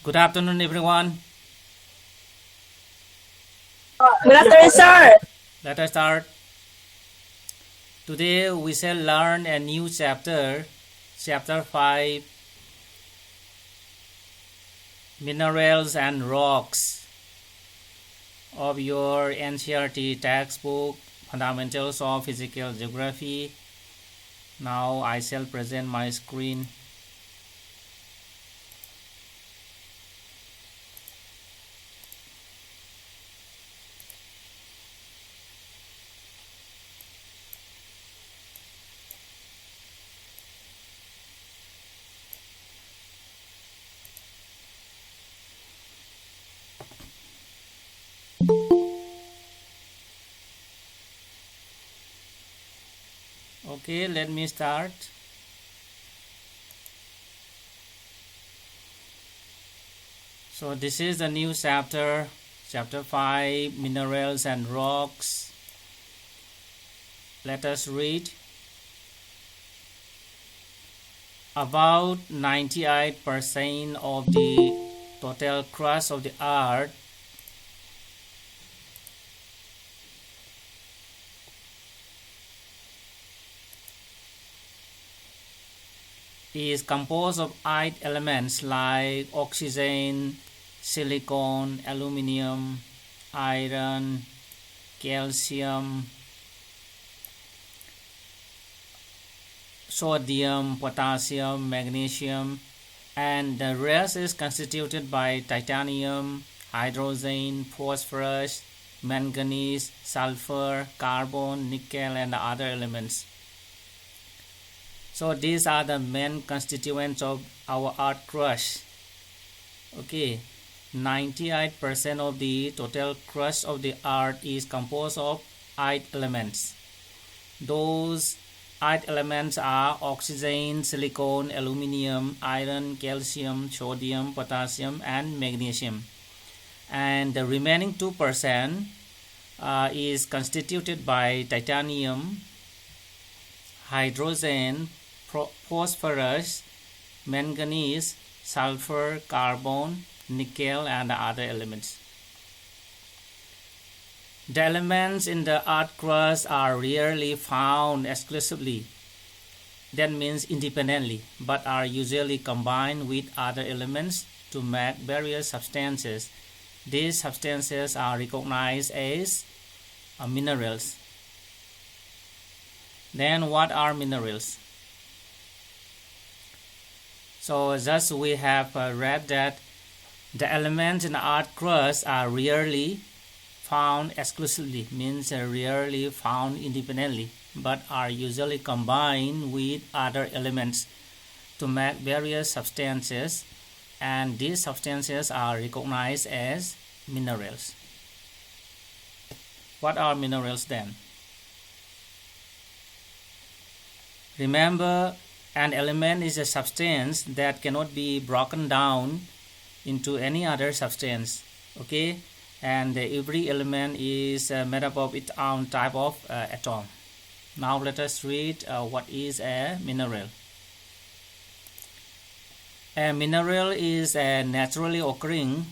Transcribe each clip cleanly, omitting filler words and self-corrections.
Good afternoon, everyone. Good afternoon, sir. Let us start. Today we shall learn a new chapter, Chapter 5, Minerals and Rocks of your NCERT textbook, Fundamentals of Physical Geography. Now I shall present my screen. Okay, let me start. So this is the new chapter, Chapter 5, Minerals and Rocks. Let us read. About 98% of the total crust of the earth is composed of 8 elements like oxygen, silicon, aluminum, iron, calcium, sodium, potassium, magnesium, and the rest is constituted by titanium, hydrogen, phosphorus, manganese, sulfur, carbon, nickel, and other elements. So these are the main constituents of our earth crust. Okay, 98% of the total crust of the earth is composed of 8 elements. Those 8 elements are oxygen, silicon, aluminum, iron, calcium, sodium, potassium, and magnesium. And the remaining 2% is constituted by titanium, hydrogen, phosphorus, manganese, sulfur, carbon, nickel, and other elements. The elements in the earth crust are rarely found exclusively, that means independently, but are usually combined with other elements to make various substances. These substances are recognized as minerals. Then what are minerals? So thus we have read that the elements in the earth crust are rarely found exclusively, means rarely found independently, but are usually combined with other elements to make various substances, and these substances are recognized as minerals. What are minerals then? Remember, an element is a substance that cannot be broken down into any other substance. Okay, and every element is made up of its own type of atom. Now let us read what is a mineral. A mineral is a naturally occurring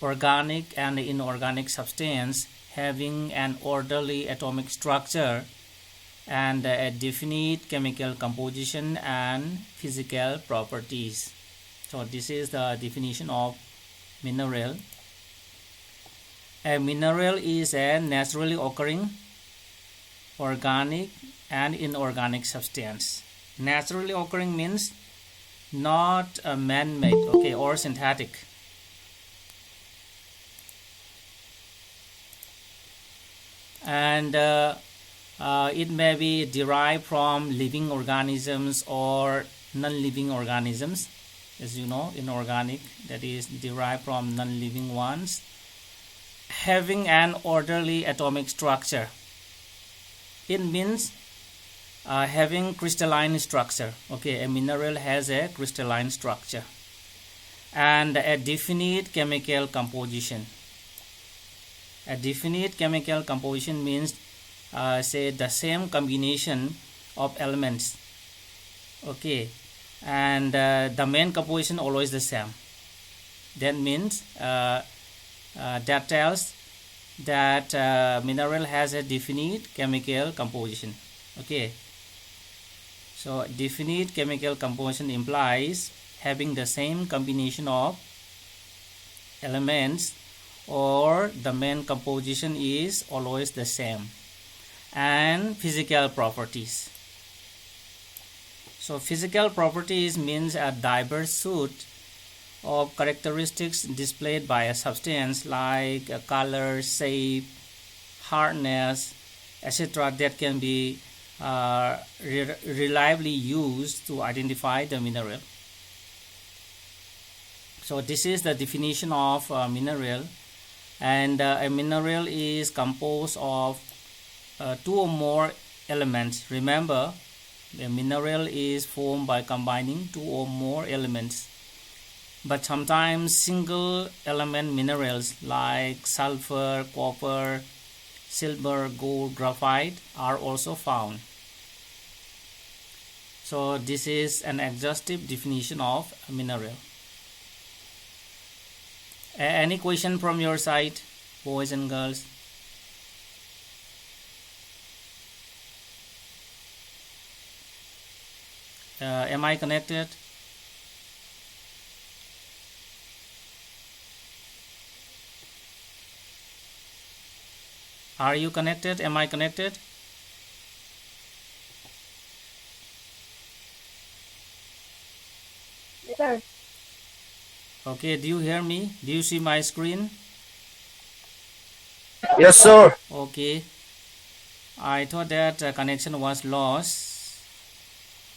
organic and inorganic substance having an orderly atomic structure and a definite chemical composition and physical properties. So this is the definition of mineral. A mineral is a naturally occurring organic and inorganic substance. Naturally occurring means not man-made, okay, or synthetic. And it may be derived from living organisms or non-living organisms. As you know, inorganic, that is derived from non-living ones. Having an orderly atomic structure. It means having crystalline structure. Okay, a mineral has a crystalline structure. And a definite chemical composition. A definite chemical composition means say the same combination of elements, okay, and the main composition always the same. That means that tells that mineral has a definite chemical composition. Okay, so definite chemical composition implies having the same combination of elements, or the main composition is always the same. And physical properties. So physical properties means a diverse suite of characteristics displayed by a substance like a color, shape, hardness, etc. that can be reliably used to identify the mineral. So this is the definition of mineral, and a mineral is composed of two or more elements. Remember, a mineral is formed by combining two or more elements. But sometimes single element minerals like sulfur, copper, silver, gold, graphite are also found. So this is an exhaustive definition of a mineral. Any question from your side, boys and girls? Am I connected? Are you connected? Am I connected? Yes, sir. Okay, do you hear me? Do you see my screen? Yes, sir. Okay, I thought that connection was lost.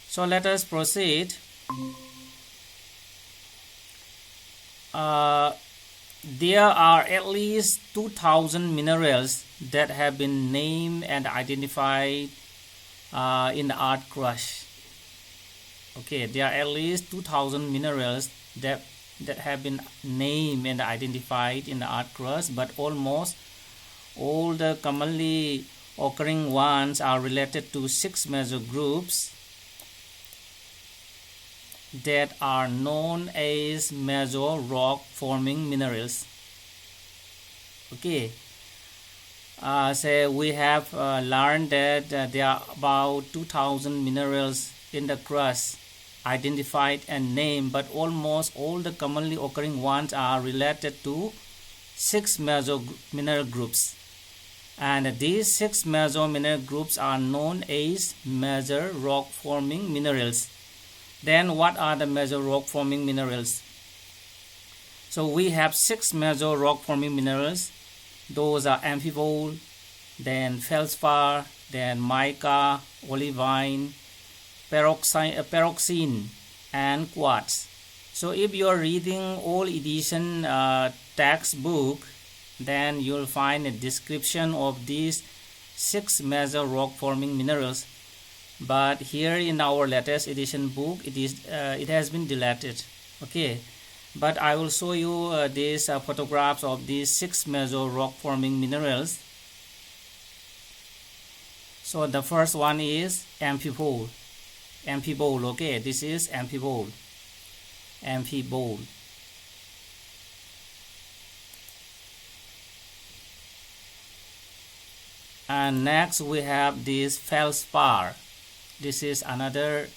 So let us proceed. There are at least 2,000 minerals that have been named and identified in the earth crust. Okay, there are at least 2,000 minerals that have been named and identified in the earth crust, but almost all the commonly occurring ones are related to 6 major groups that are known as major rock forming minerals. Okay, so we have learned that there are about 2,000 minerals in the crust identified and named, but almost all the commonly occurring ones are related to 6 major mineral groups, and these 6 major mineral groups are known as major rock forming minerals. Then what are the major rock forming minerals? So we have 6 major rock forming minerals. Those are amphibole, then feldspar, then mica, olivine, pyroxene, and quartz. So if you are reading all edition textbook, then you'll find a description of these 6 major rock forming minerals. But here in our latest edition book, it has been deleted. Okay, but I will show you these photographs of these 6 major rock forming minerals. So the first one is amphibole. Okay, this is amphibole. And next we have this feldspar. This is another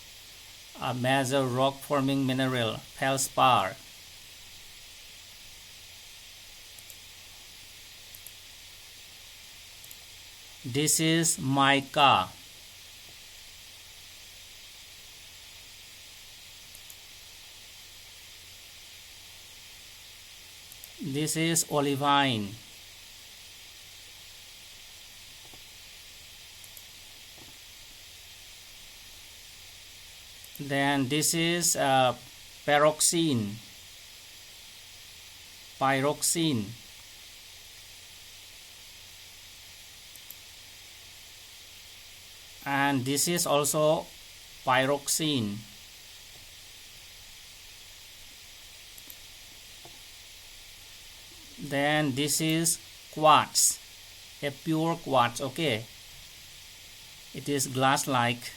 major rock forming mineral, feldspar. This is mica. This is olivine. Then this is pyroxene. And this is also pyroxene. Then this is quartz, a pure quartz. Okay, it is glass like,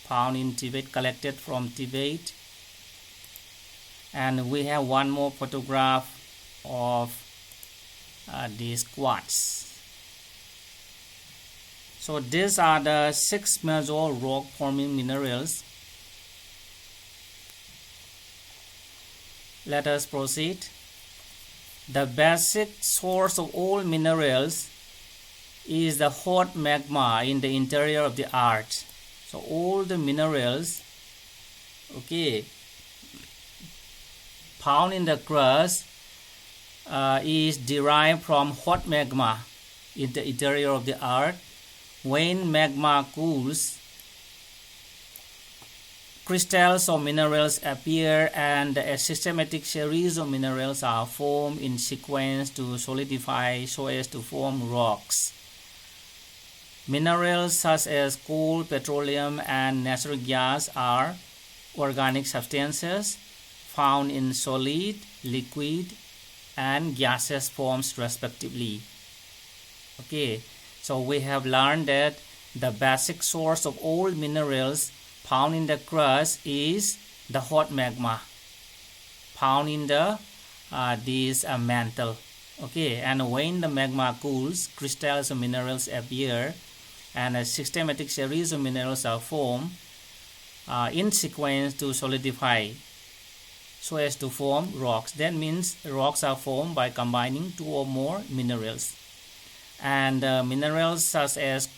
found in Tibet, collected from Tibet And we have one more photograph of these quartz. So these are the 6 major rock forming minerals. Let us proceed. The basic source of all minerals is the hot magma in the interior of the earth. So all the minerals, okay, found in the crust is derived from hot magma in the interior of the earth. When magma cools, crystals of minerals appear and a systematic series of minerals are formed in sequence to solidify so as to form rocks. Minerals such as coal, petroleum, and natural gas are organic substances found in solid, liquid, and gaseous forms respectively. Okay, so we have learned that the basic source of all minerals found in the crust is the hot magma found in the this mantle. Okay, and when the magma cools, crystals of minerals appear and a systematic series of minerals are formed in sequence to solidify so as to form rocks. That means rocks are formed by combining 2 or more minerals. And minerals such as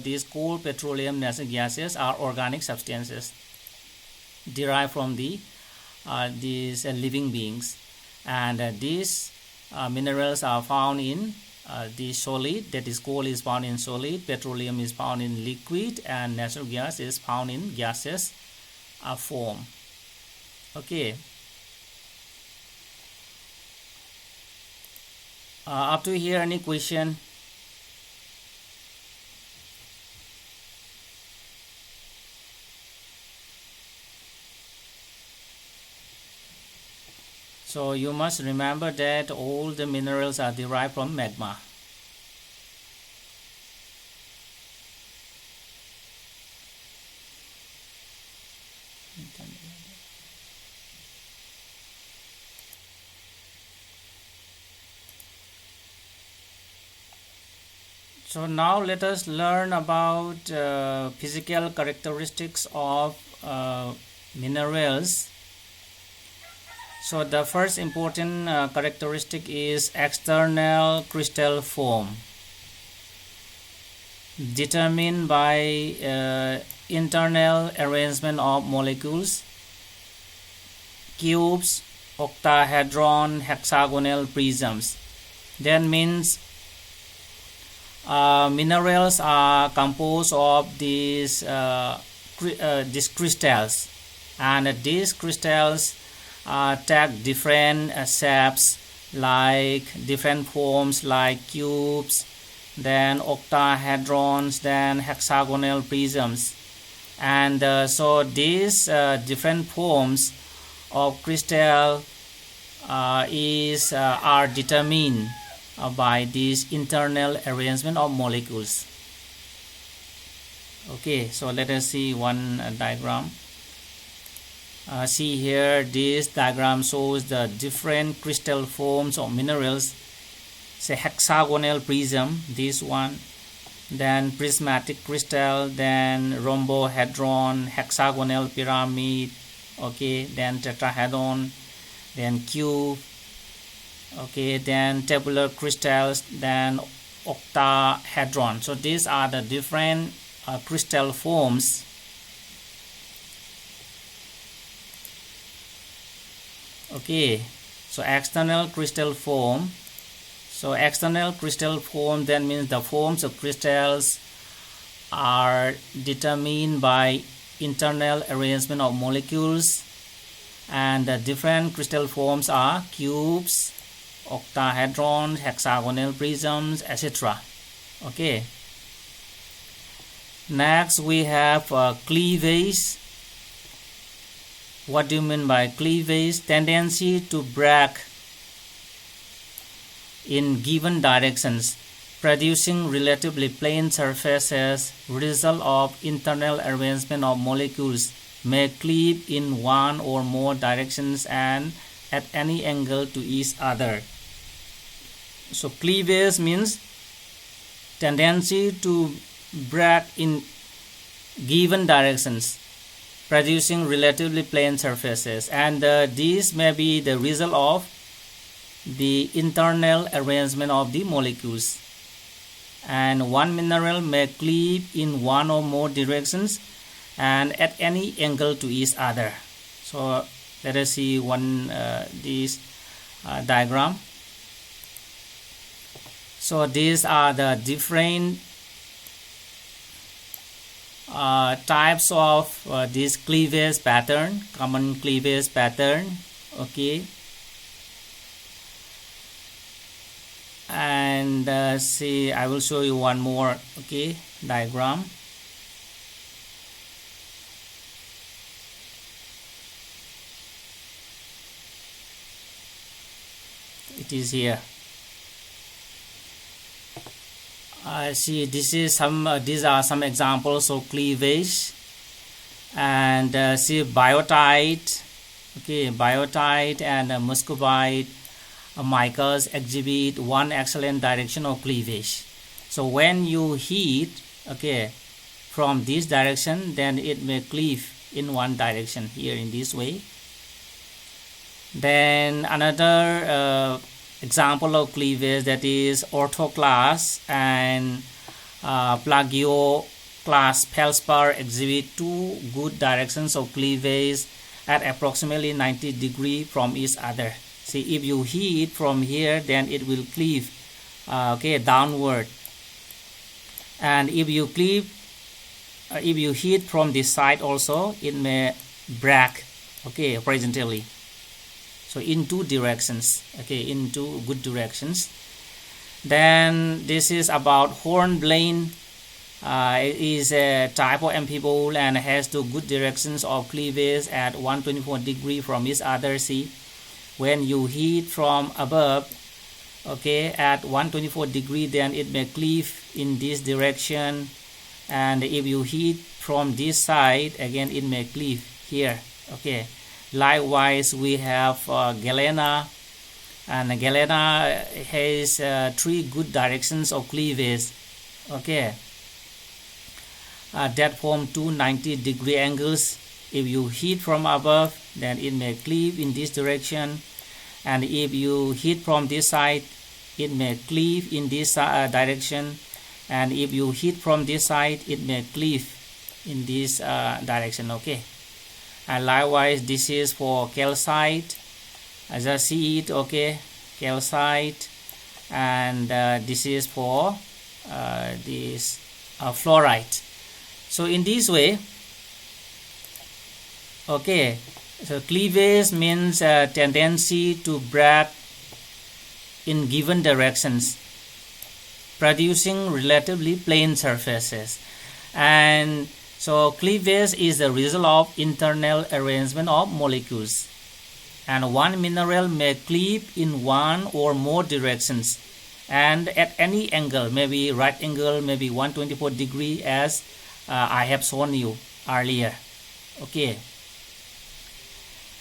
these coal, petroleum, natural gases are organic substances derived from these living beings. And these minerals are found in the solid, that is coal is found in solid, petroleum is found in liquid, and natural gas is found in gaseous form. Okay. Up to here, any question? So you must remember that all the minerals are derived from magma. So now let us learn about physical characteristics of minerals. So the first important characteristic is external crystal form, determined by internal arrangement of molecules, cubes, octahedron, hexagonal prisms. That means minerals are composed of these crystals, and these crystals take different shapes, like different forms like cubes, then octahedrons, then hexagonal prisms. And so these different forms of crystal are determined by this internal arrangement of molecules. Okay, so let us see one diagram. See here, this diagram shows the different crystal forms of minerals. Say hexagonal prism, this one, then prismatic crystal, then rhombohedron, hexagonal pyramid, okay, then tetrahedron, then cube, okay, then tabular crystals, then octahedron. So these are the different crystal forms. Okay, so external crystal form. So external crystal form, that means the forms of crystals are determined by internal arrangement of molecules, and the different crystal forms are cubes, octahedrons, hexagonal prisms, etc. Okay. Next we have cleavage. What do you mean by cleavage? Tendency to break in given directions, producing relatively plain surfaces, result of internal arrangement of molecules may cleave in one or more directions and at any angle to each other. So cleavage means tendency to break in given directions, producing relatively plane surfaces, and these may be the result of the internal arrangement of the molecules. And one mineral may cleave in one or more directions and at any angle to each other. So let us see this diagram. So these are the different types of this cleavage pattern, common cleavage pattern. Okay, and see, I will show you one more diagram. It is here. See, these are some examples of cleavage, and see, biotite, biotite and muscovite micas exhibit one excellent direction of cleavage. So when you heat from this direction, then it may cleave in one direction here in this way. Then another example of cleavage, that is orthoclase and plagioclase feldspar, exhibit two good directions of cleavage at approximately 90 degrees from each other. See, if you heat from here, then it will cleave downward, and if you heat from this side also, it may break horizontally. So in two directions, in two good directions. Then this is about hornblende. It is a type of amphibole and has two good directions of cleavage at 124 degrees from each other. See, when you heat from above, at 124 degrees, then it may cleave in this direction, and if you heat from this side, again it may cleave here. Likewise, we have galena, and galena has three good directions of cleavage, that form two 90-degree angles. If you heat from above, then it may cleave in this direction, and if you heat from this side, it may cleave in this direction, and if you heat from this side, it may cleave in this direction. And likewise, this is for calcite, as I see it, calcite, and this is for this fluorite. So in this way, so cleavage means a tendency to break in given directions, producing relatively plane surfaces. And so cleavage is the result of internal arrangement of molecules, and one mineral may cleave in one or more directions and at any angle, maybe right angle, maybe 124 degrees, as I have shown you earlier.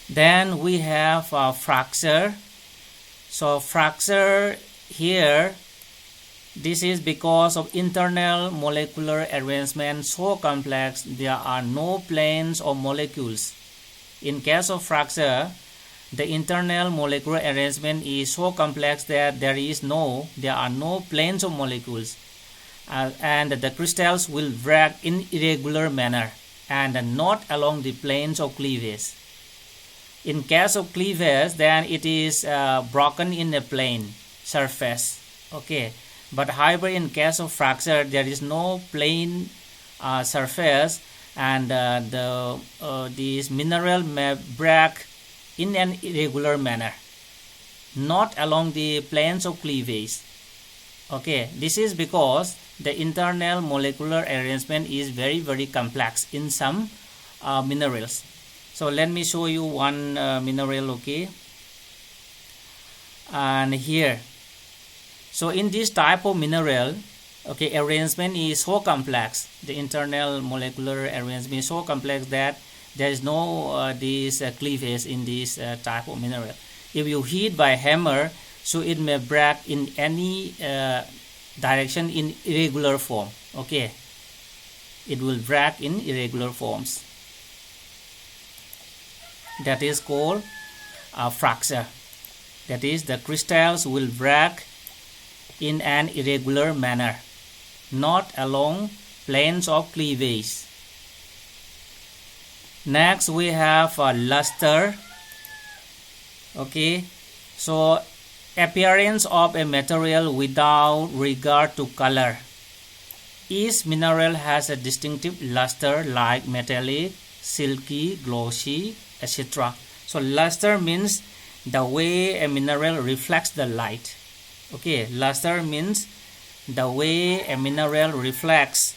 Then we have fracture. So fracture here, this is because of internal molecular arrangement so complex there are no planes of molecules. In case of fracture, the internal molecular arrangement is so complex that there are no planes of molecules, and the crystals will break in irregular manner and not along the planes of cleavage. In case of cleavage, then it is broken in a plane surface. But however, in case of fracture, there is no plane surface, and this mineral may break in an irregular manner, not along the planes of cleavage. This is because the internal molecular arrangement is very, very complex in some minerals. So let me show you one mineral, and here. So in this type of mineral, arrangement is so complex. The internal molecular arrangement is so complex that there is no this cleavage in this type of mineral. If you hit by hammer, so it may break in any direction in irregular form. Okay, it will break in irregular forms. That is called a fracture. That is, the crystals will break in an irregular manner, not along planes of cleavage. Next we have luster. Okay, so appearance of a material without regard to color. Each mineral has a distinctive luster like metallic, silky, glossy, etc. So luster means the way a mineral reflects the light. Okay, luster means the way a mineral reflects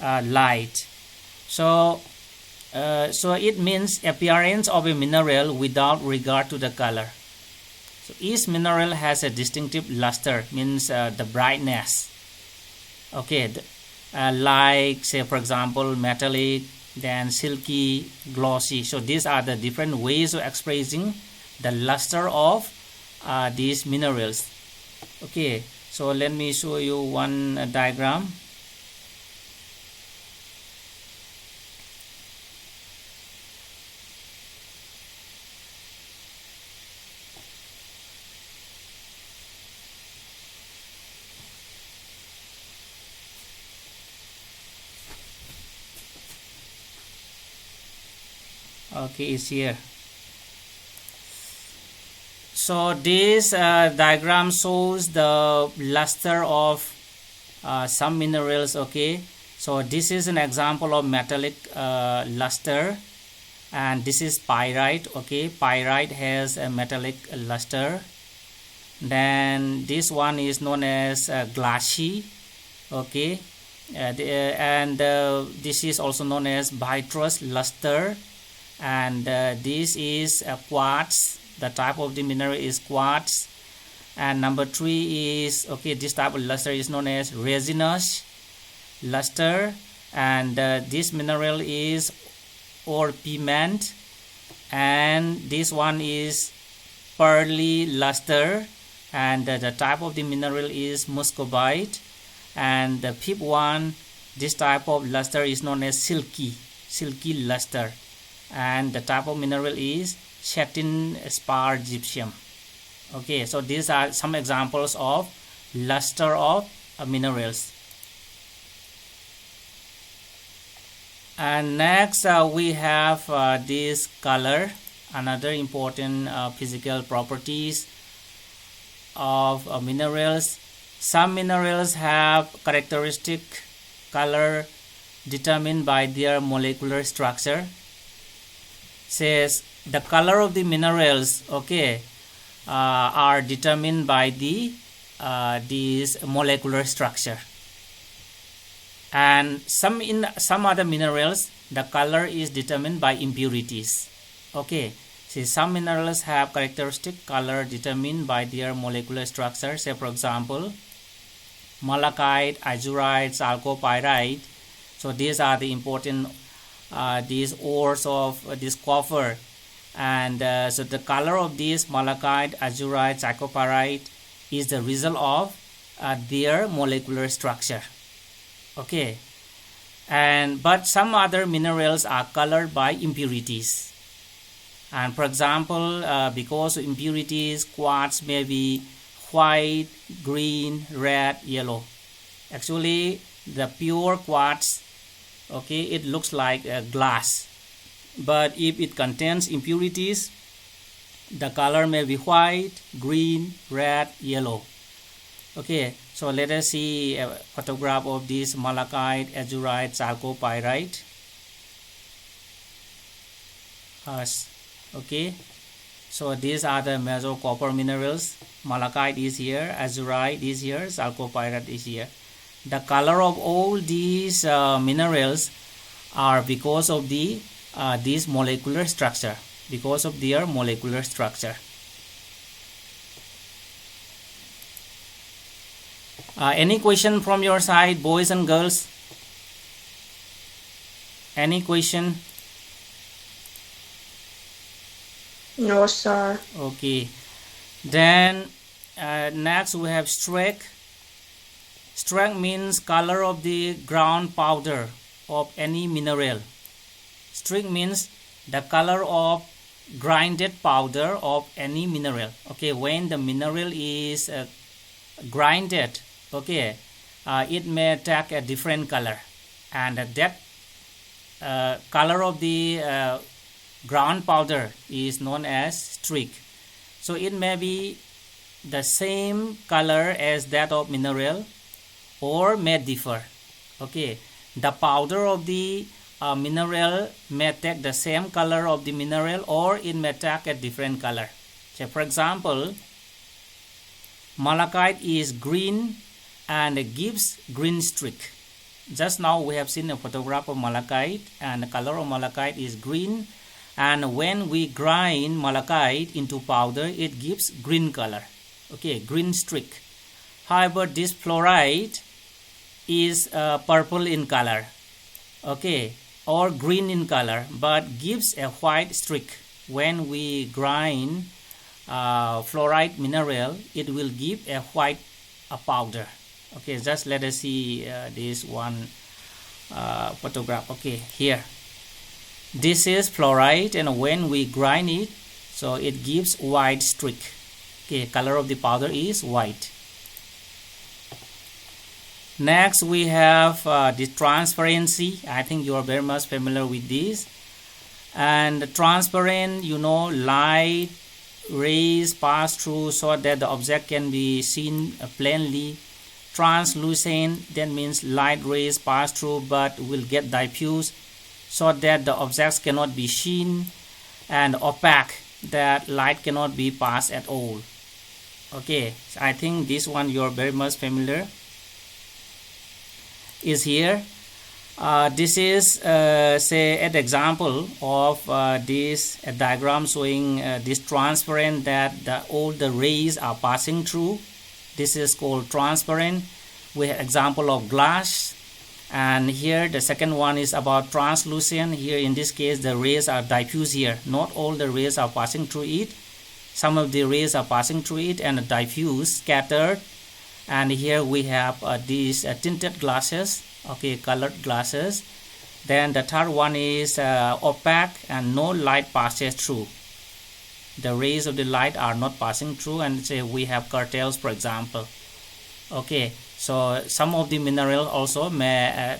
light. So it means appearance of a mineral without regard to the color. So each mineral has a distinctive luster, means the brightness. Okay, like say for example metallic, then silky, glossy. So these are the different ways of expressing the luster of these minerals. Okay, so let me show you one diagram. Okay, it's here. So this diagram shows the luster of some minerals. Okay, so this is an example of metallic luster, and this is pyrite. Okay, pyrite has a metallic luster. Then this one is known as glassy. Okay, this is also known as vitreous luster. And this is quartz. The type of the mineral is quartz. And number 3 is, okay, this type of luster is known as resinous luster. And this mineral is ore pigment. And this one is pearly luster. And the type of the mineral is muscovite. And the fifth one, this type of luster is known as silky luster. And the type of mineral is satin spar gypsum. Okay, so these are some examples of luster of minerals. And next we have this color, another important physical properties of minerals. Some minerals have characteristic color determined by their molecular structure. Says the color of the minerals, okay, are determined by the this molecular structure. And in some other minerals, the color is determined by impurities. Okay, see, some minerals have characteristic color determined by their molecular structure. Say for example, malachite, azurite, chalcopyrite. So these are the important these ores of this copper. And so the color of this malachite, azurite, chalcopyrite is the result of their molecular structure. Okay, but some other minerals are colored by impurities. And for example, because of impurities, quartz may be white, green, red, yellow. Actually, the pure quartz, okay, it looks like glass, but if it contains impurities, the color may be white, green, red, yellow. Okay, so let us see a photograph of this malachite, azurite, chalcopyrite. Okay, so these are the major copper minerals. Malachite is here, azurite is here, chalcopyrite is here. The color of all these minerals are because of the this molecular structure, because of their molecular structure. Any question from your side, boys and girls? Any question? No, sir. Okay. Then next we have streak. Streak means color of the ground powder of any mineral. Streak means the color of grinded powder of any mineral. Okay, when the mineral is grinded, okay, it may take a different color, and that color of the ground powder is known as streak. So it may be the same color as that of mineral or may differ. Okay, the powder of the mineral may take the same color of the mineral or it may take a different color. So for example, malachite is green and gives green streak. Just now we have seen a photograph of malachite, and the color of malachite is green, and when we grind malachite into powder, it gives green color. Okay, green streak. However, this fluorite is purple in color, okay, or green in color, but gives a white streak. When we grind fluorite mineral, it will give a white powder. Okay, just let us see this one photograph. Okay, here this is fluorite, and when we grind it, so it gives white streak. Okay, color of the powder is white. Next we have the transparency. I think you are very much familiar with this. And transparent, you know, light rays pass through so that the object can be seen plainly. Translucent, that means light rays pass through but will get diffused so that the objects cannot be seen. And opaque, that light cannot be passed at all. Okay, so I think this one you are very much familiar is here. This is say an example of this diagram showing this transparent, that all the rays are passing through. This is called transparent. We have example of glass, and here the second one is about translucent. Here in this case the rays are diffuse here. Not all the rays are passing through it. Some of the rays are passing through it and diffuse, scattered. And here we have these tinted glasses, okay, colored glasses. Then the third one is opaque and no light passes through. The rays of the light are not passing through, and say we have cartels, for example. Okay, so some of the minerals also may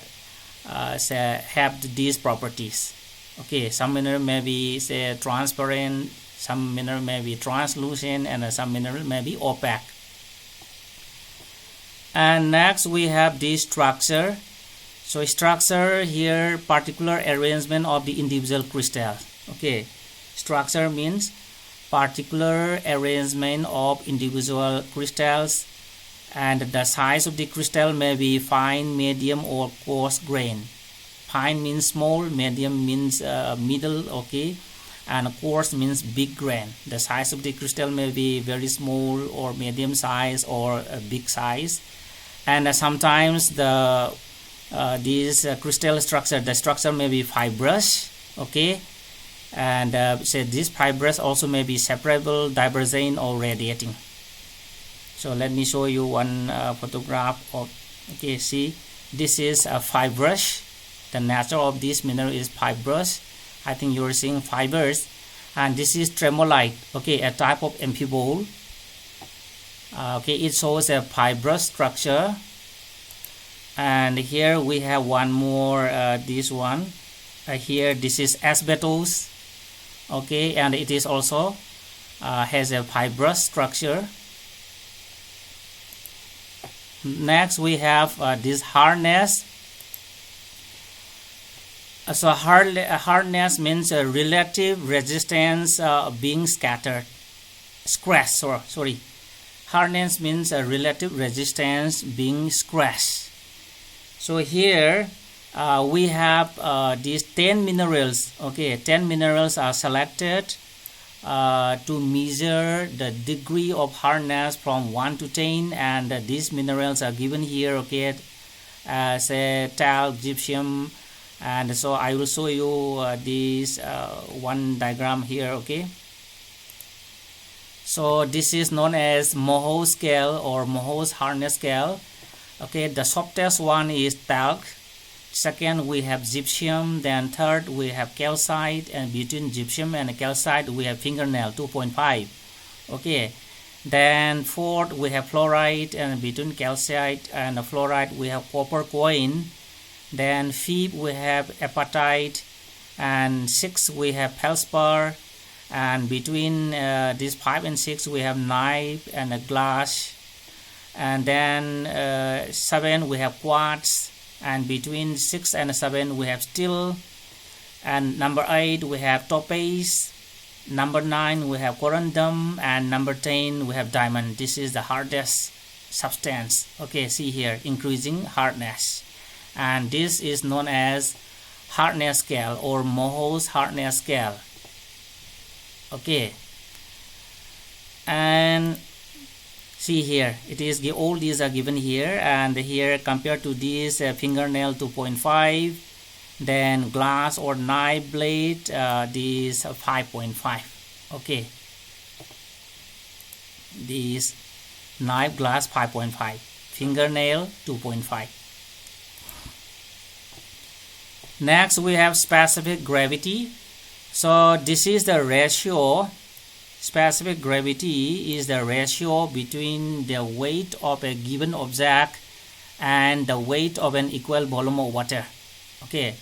say have these properties. Okay, some mineral may be say transparent, some mineral may be translucent, and some mineral may be opaque. And next we have this structure. So structure here, particular arrangement of the individual crystals. Okay, structure means particular arrangement of individual crystals, and the size of the crystal may be fine, medium, or coarse grain. Fine means small, medium means middle, okay, and coarse means big grain. The size of the crystal may be very small or medium size or a big size. And sometimes the crystal structure, the structure may be fibrous, okay, and say this fibrous also may be separable, divergent, or radiating. So let me show you one photograph of, okay, see, this is a fibrous. The nature of this mineral is fibrous. I think you are seeing fibers. And this is tremolite, okay, a type of amphibole. Okay, it shows a fibrous structure. And here we have one more, this one here, this is asbestos, okay, and it is also has a fibrous structure. Next we have this hardness. So hardness means a relative resistance being scattered, scratched, sorry. Hardness means a relative resistance being scratched. So here we have these 10 minerals. Okay, 10 minerals are selected to measure the degree of hardness from 1 to 10, and these minerals are given here, okay, say talc, gypsum, and so I will show you this one diagram here, okay. So this is known as Moho scale or Moho's hardness scale. Okay, the softest one is talc. Second, we have gypsum. Then third, we have calcite, and between gypsum and calcite, we have fingernail 2.5. Okay. Then fourth, we have fluorite, and between calcite and fluorite, we have copper coin. Then fifth, we have apatite, and sixth, we have feldspar. And between these 5 and 6, we have knife and a glass. And then 7, we have quartz. And between 6 and 7, we have steel. And number 8, we have topaz. Number 9, we have corundum. And number 10, we have diamond. This is the hardest substance. Okay, see here, increasing hardness. And this is known as hardness scale or Moho's hardness scale. Okay, and see here, it is all these are given here, and here compared to this fingernail 2.5, then glass or knife blade, this 5.5. okay, this knife glass 5.5, fingernail 2.5. Next we have specific gravity. So this is the ratio. Specific gravity is the ratio between the weight of a given object and the weight of an equal volume of water. Okay,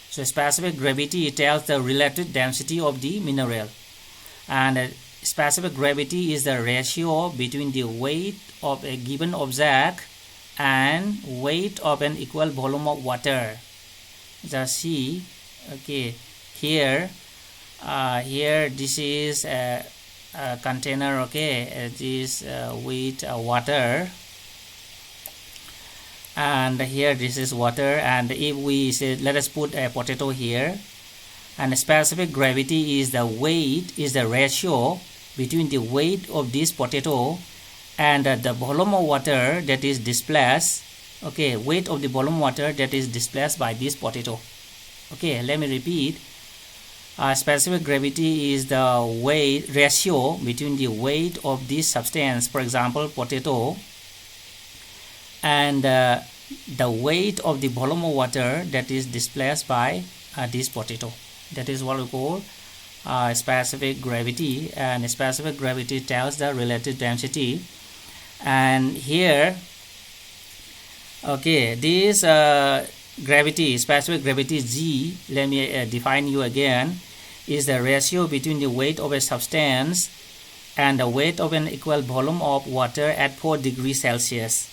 so specific gravity tells the relative density of the mineral, and specific gravity is the ratio between the weight of a given object and weight of an equal volume of water. Just see, okay, here this is a container, okay, this with water, and here this is water, and if we say let us put a potato here, and specific gravity is the weight, is the ratio between the weight of this potato and the volume of water that is displaced. Okay, weight of the volume water that is displaced by this potato. Okay, let me repeat. Specific gravity is the weight ratio between the weight of this substance, for example potato, and the weight of the volume of water that is displaced by this potato. That is what we call specific gravity, and specific gravity tells the relative density. And here, okay, this gravity, specific gravity G, let me define you again, is the ratio between the weight of a substance and the weight of an equal volume of water at 4 degrees Celsius.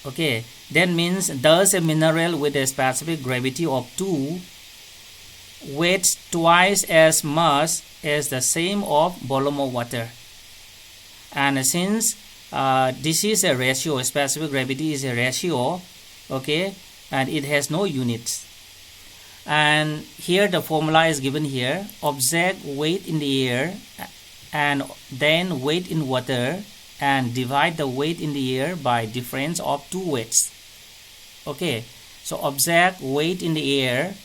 Okay, that means thus a mineral with a specific gravity of 2 weighs twice as much as the same of volume of water. And since this is a ratio, specific gravity is a ratio, okay, and it has no units. And here the formula is given here: object weight in the air and then weight in water, and divide the weight in the air by difference of 2 weights. Okay, so object weight in the air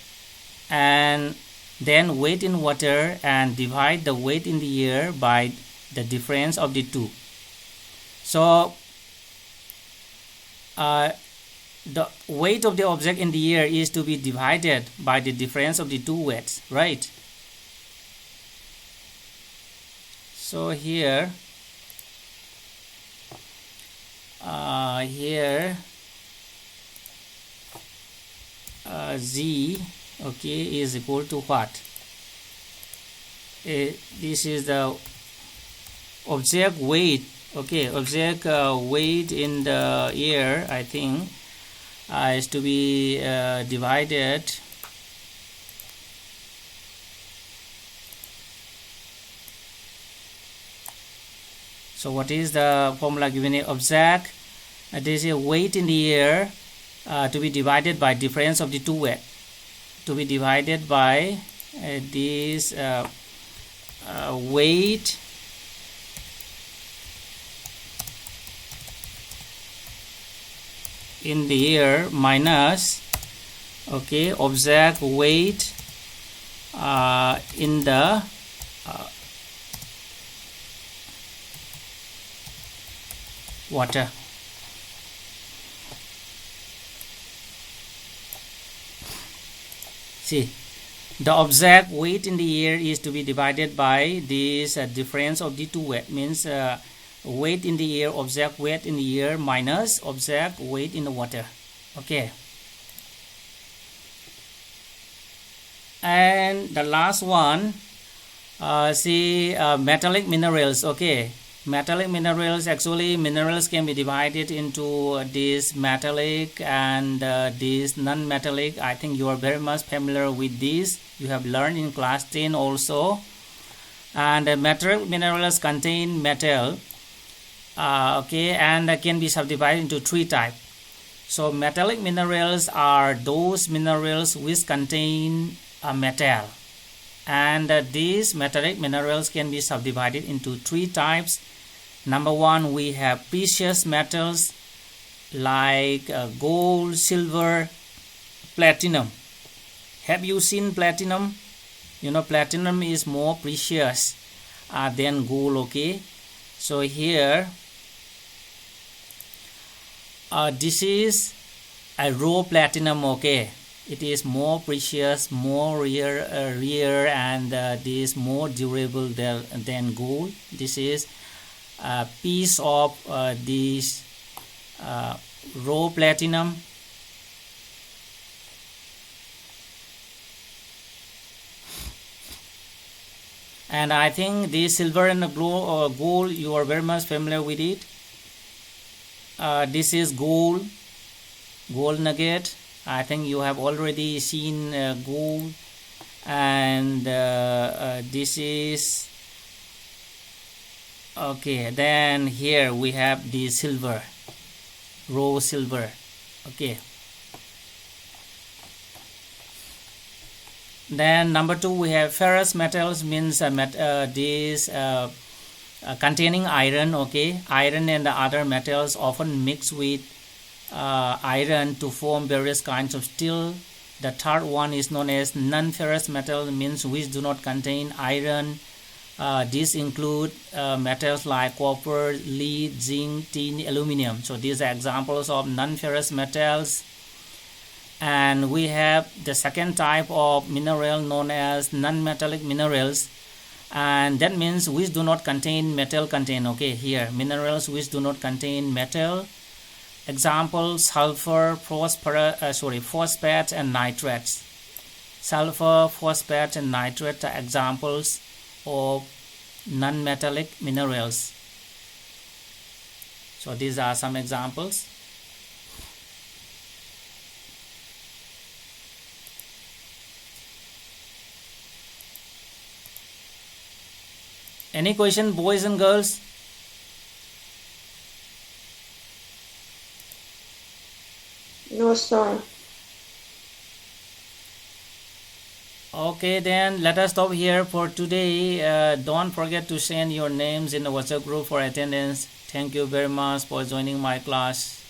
and then weight in water, and divide the weight in the air by the difference of the 2. So the weight of the object in the air is to be divided by the difference of the 2 weights, right? So here Z, okay, is equal to what? This is the object weight, okay, object weight in the air, I think, is to be divided so what is the formula given here? Object, there is a weight in the air to be divided by difference of the 2 weight, to be divided by this weight in the air minus, okay, object weight in the water. See, the object weight in the air is to be divided by this difference of the two weight, means weight in the air, object weight in the air minus object weight in the water. Okay. And the last one, see, metallic minerals. Okay, metallic minerals, actually minerals can be divided into this metallic and this non-metallic. I think you are very much familiar with this. You have learned in class 10 also. And metallic minerals contain metal, okay, and can be subdivided into three types. So metallic minerals are those minerals which contain a metal, and these metallic minerals can be subdivided into three types. Number one, we have precious metals like gold, silver, platinum. Have you seen platinum? You know, platinum is more precious than gold. Okay, so here this is a raw platinum. Okay, it is more precious, more rare, and this more durable than gold. This is a piece of this raw platinum. And I think this silver and the gold, you are very much familiar with it. This is gold nugget. I think you have already seen gold. And this is okay. Then here we have the silver, raw silver. Okay. Then number two, we have ferrous metals, means these containing iron. Okay, iron and the other metals often mix with iron to form various kinds of steel. The third one is known as non-ferrous metal, means which do not contain iron. These include metals like copper, lead, zinc, tin, aluminum. So these are examples of non-ferrous metals. And we have the second type of mineral known as non-metallic minerals, and that means which do not contain metal content. Okay, here minerals which do not contain metal. Example: sulfur, phosphates and nitrates. Sulfur, phosphates and nitrates are examples of non-metallic minerals. So these are some examples. Any question, boys and girls? No, sir. Okay, then let us stop here for today. Don't forget to send your names in the WhatsApp group for attendance. Thank you very much for joining my class.